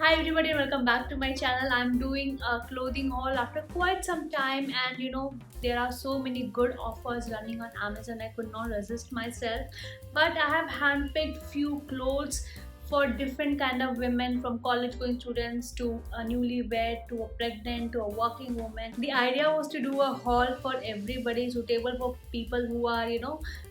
Hi everybody, welcome back to my channel. I'm doing a clothing haul after quite some time, and there are so many good offers running on Amazon. I could not resist myself, but I have handpicked few clothes for different kind of women, from college going students to a newlywed to a pregnant to a working woman. The idea was to do a haul for everybody, suitable for people who are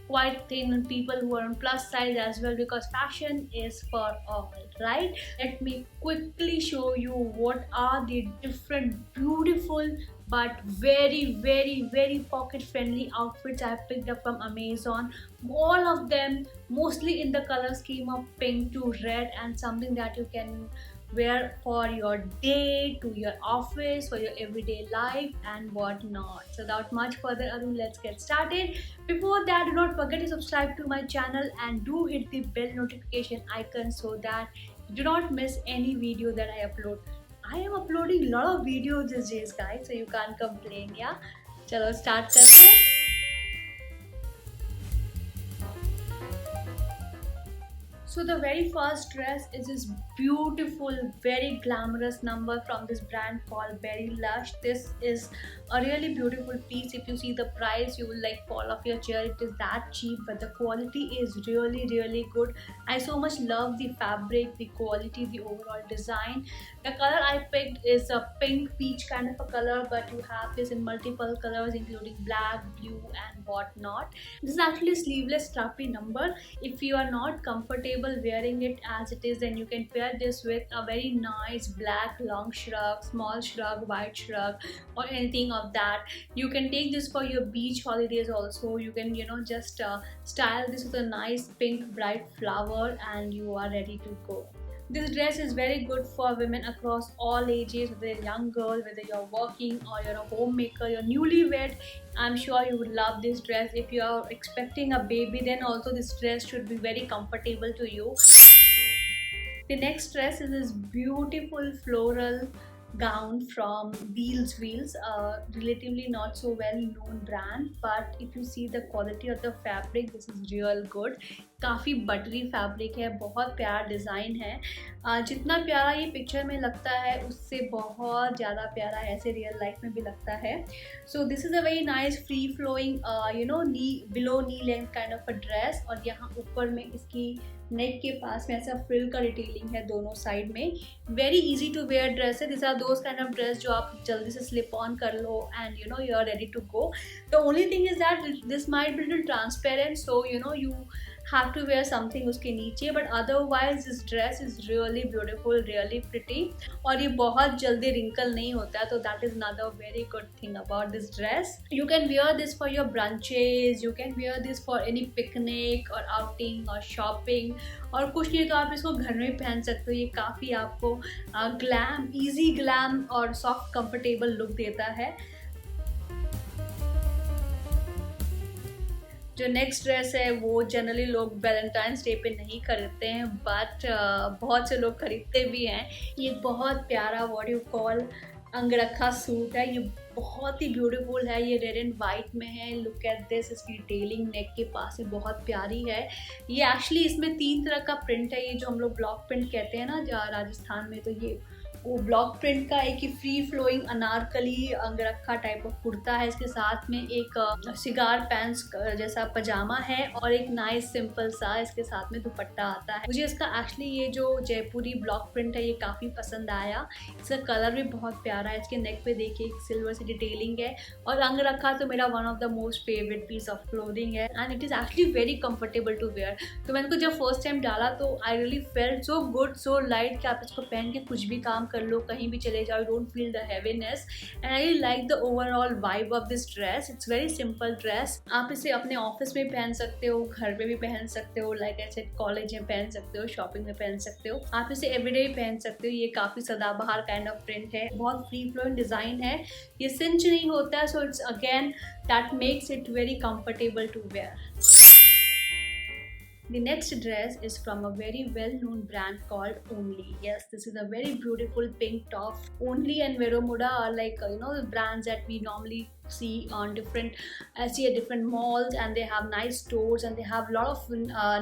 quite thin and people who are on plus size as well, because fashion is for all, right? Let me quickly show you what are the different beautiful but very pocket friendly outfits I picked up from Amazon. All of them mostly in the color scheme of pink to red, and something that you can wear for your day, to your office, for your everyday life and whatnot. So without much further ado, let's get started. Before that, do not forget to subscribe to my channel and do hit the bell notification icon so that you do not miss any video that I upload. I am uploading a lot of videos these days, guys, so you can't complain. Yeah, चलो start करते हैं. So the very first dress is this beautiful, very glamorous number from this brand called Berry Lush. This is a really beautiful piece. If you see the price, you will like fall off your chair. It is that cheap, but the quality is really good. I so much love the fabric, the quality, the overall design. The color I picked is a pink peach kind of a color, but you have this in multiple colors including black, blue and whatnot. This is actually a sleeveless strappy number. If you are not comfortable wearing it as it is, then you can pair this with a very nice black long shrug, small shrug, white shrug or anything of that. You can take this for your beach holidays also. You can just style this with a nice pink bright flower and you are ready to go. This dress is very good for women across all ages, whether you're a young girl, whether you're working or you're a homemaker, you're newlywed. I'm sure you would love this dress. If you're expecting a baby, then also this dress should be very comfortable to you. The next dress is this beautiful floral gown from Wheels, a relatively not so well known brand, but if you see the quality of the fabric, this is real good. काफ़ी buttery fabric है, बहुत प्यारा design है. जितना प्यारा ये picture में लगता है उससे बहुत ज़्यादा प्यारा ऐसे रियल लाइफ में भी लगता है. So this is a very nice free flowing knee below knee length kind of a dress, और यहाँ ऊपर में इसकी नेक के पास में ऐसा फ्रिल का डिटेलिंग है दोनों साइड में. Very easy to wear dress है. This are those kind of dress जो आप जल्दी से स्लिप ऑन कर लो and you are ready to go. The only thing is that this might be little transparent, so you have to wear something उसके नीचे, but otherwise this dress is really beautiful, really pretty, और ये बहुत जल्दी wrinkle नहीं होता है, तो that is another very good thing about this dress. You can wear this for your brunches, you can wear this for any picnic or outing or shopping, और कुछ नहीं तो आप इसको घर में पहन सकते हो. ये काफ़ी आपको ग्लैम, easy glam और soft comfortable look देता है. जो नेक्स्ट ड्रेस है वो जनरली लोग वैलेंटाइंस डे पे नहीं खरीदते हैं, बट बहुत से लोग खरीदते भी हैं. ये बहुत प्यारा व्हाट यू कॉल अंगरखा सूट है. ये बहुत ही ब्यूटीफुल है. ये रेड एंड वाइट में है. Look at this. इसकी डिटेलिंग नेक के पास से बहुत प्यारी है. ये एक्चुअली इसमें 3 तरह का प्रिंट है. ये जो हम लोग ब्लॉक प्रिंट कहते हैं ना राजस्थान में, तो ये वो ब्लॉक प्रिंट का एक ही free flowing anarkali angrakha type of kurta है. इसके साथ में एक सिगार पैंट्स जैसा पजामा है और एक नाइस सिंपल सा इसके साथ में दुपट्टा आता है. मुझे इसका एक्चुअली ये जो जयपुरी ब्लॉक प्रिंट है ये काफ़ी पसंद आया. इसका कलर भी बहुत प्यारा है. इसके नेक पे देखिए एक सिल्वर सी डिटेलिंग है, और अंगरखा तो मेरा one of the most favourite piece of clothing है, and it is actually very comfortable to wear. तो मैंने इसको जब फर्स्ट टाइम डाला तो I really felt so good, so light कि आप इसको पहन के कुछ भी काम कर लो, कहीं भी चले जाओ, don't feel the heaviness. And I like the overall vibe of this dress. It's very simple dress. आप इसे अपने ऑफिस में पहन सकते हो, घर पे भी पहन सकते हो, लाइक ऐसे कॉलेज में पहन सकते हो, शॉपिंग में पहन सकते हो, आप इसे एवरीडे पहन सकते हो. ये काफ़ी सदाबहार काइंड ऑफ प्रिंट है, बहुत फ्री फ्लोइंग डिज़ाइन है. ये सिंच नहीं होता है, so it's again that makes it very comfortable to wear. The next dress is from a very well-known brand called Only. Yes, this is a very beautiful pink top. Only and Veromuda are like the brands that we normally see on different different malls, and they have nice stores and they have a lot of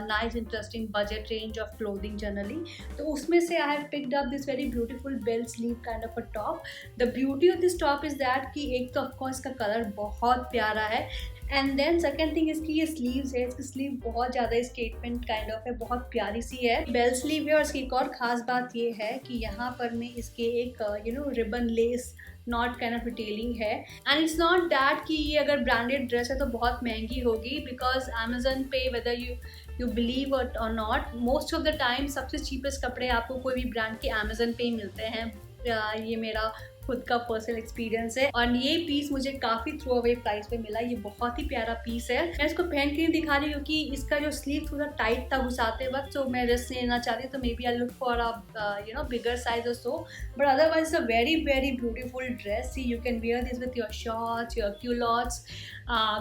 nice interesting budget range of clothing generally. तो उसमें से I have picked up this very beautiful bell sleeve kind of a top. The beauty of this top is that कि एक तो of course का colour बहुत प्यारा है, एंड देन सेकेंड थिंग इसकी ये स्लीव्स है, इसकी स्लीव बहुत ज़्यादा स्टेटमेंट काइंड ऑफ है, बहुत प्यारी सी है, बेल स्लीव है। और इसकी एक और ख़ास बात ये है कि यहाँ पर में इसके एक ribbon less not kind of detailing है। एंड इट्स नॉट दैट कि ये अगर ब्रांडेड ड्रेस है तो बहुत महंगी होगी, बिकॉज अमेजन पे वेदर यू बिलीव और not, most of the time सबसे चीपेस्ट कपड़े आपको कोई भी ब्रांड के अमेजन पे ही मिलते हैं। ये मेरा खुद का पर्सनल एक्सपीरियंस है। और ये पीस मुझे काफ़ी थ्रो अवे प्राइस पे मिला, ये बहुत ही प्यारा पीस है। मैं इसको पहन के नहीं दिखा रही क्योंकि इसका जो स्लीव थोड़ा टाइट था घुसाते वक्त, तो मैं रिस्क लेना चाहती, तो maybe I look for a bigger size or so, but otherwise a very very beautiful dress. See you can wear this with your shorts, your culottes,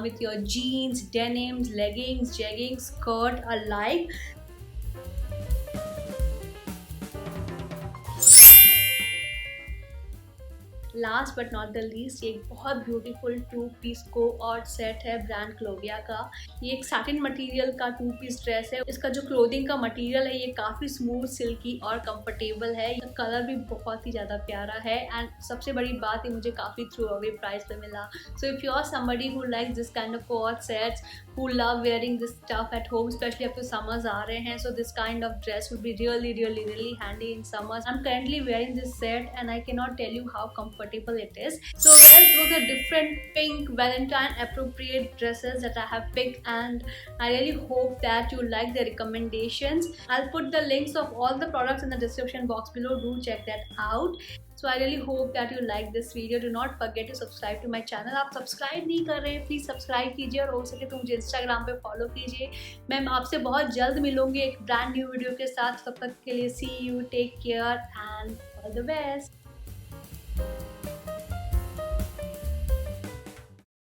with your jeans, denims, leggings, jeggings, skirt alike. Last but not the least, ये एक बहुत beautiful 2 piece को और set है brand Clovia का। ये एक satin material का 2 पीस ड्रेस है। इसका जो क्लोथिंग का मटेरियल है ये काफ़ी स्मूथ, सिल्की और कंफर्टेबल है। ये कलर भी बहुत ही ज़्यादा प्यारा है, एंड सबसे बड़ी बात ये मुझे काफ़ी थ्रू अवे प्राइस पे मिला। So if you are somebody who like this kind of coat sets, who love wearing this stuff at home, specially अब तो समर्स आ रहे हैं, so this kind of dress would be really really really handy in summers. I am currently wearing this set and I can not tell you how comfortable it is. So guys, those are different pink Valentine appropriate dresses that I have picked, and I really hope that you like the recommendations. I'll put the links of all the products in the description box below. Do check that out. So I really hope that you like this video. Do not forget to subscribe to my channel. आप subscribe नहीं कर रहे हैं, please subscribe कीजिए, और हो सके तो मुझे इंस्टाग्राम पे फॉलो कीजिए। मैं आपसे बहुत जल्द मिलूंगी एक ब्रांड न्यू वीडियो के साथ। तब तक के लिए see you, take care and all the best.